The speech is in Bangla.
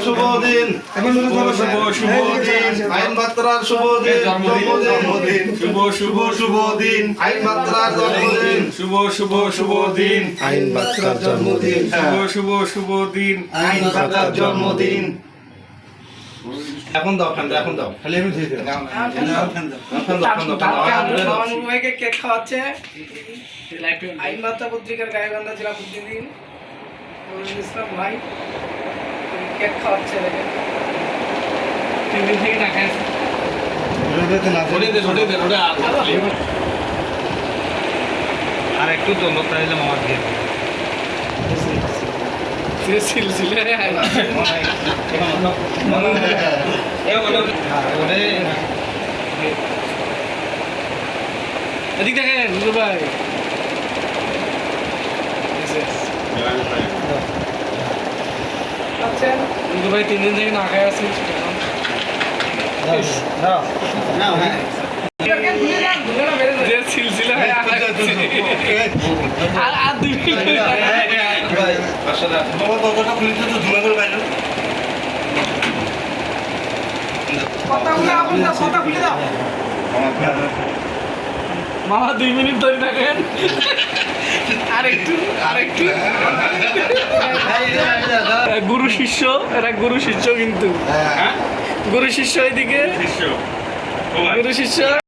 শুভ দিন, শুভ দিন, আইন মাত্রার শুভ দিন, জন্মদিন, শুভ দিন, আইন মাত্রার জন্মদিন, শুভ দিন আইন মাত্রার জন্মদিন, শুভ দিন আইন মাত্রার জন্মদিন। এখন দাও, এখন দাও, খালি আমি ধুই দেব। ভাইকে কেক খাওয়াচ্ছে আইন বার্তা পত্রিকার গাইবান্ধা জেলা প্রতিনিধি নজরুল ইসলাম ভাই কেক খাওয়াচ্ছে দেখেন 3 দিন থেকে না খাইছে আর একটু তো লোক তাইলে মামা দিয়ে সিলসিলে এদিক দেখেন নজরুল ভাই নজরুল ভাই 3 দিন থেকে না খাই আছে যে সিলসিলে হয় আর 2 মিনিট মামা 2 মিনিট ধরে থাকেন আরেকটু গুরু শিষ্য এরা গুরু শিষ্য কিন্তু গুরু শিষ্য এদিকে গুরু শিষ্য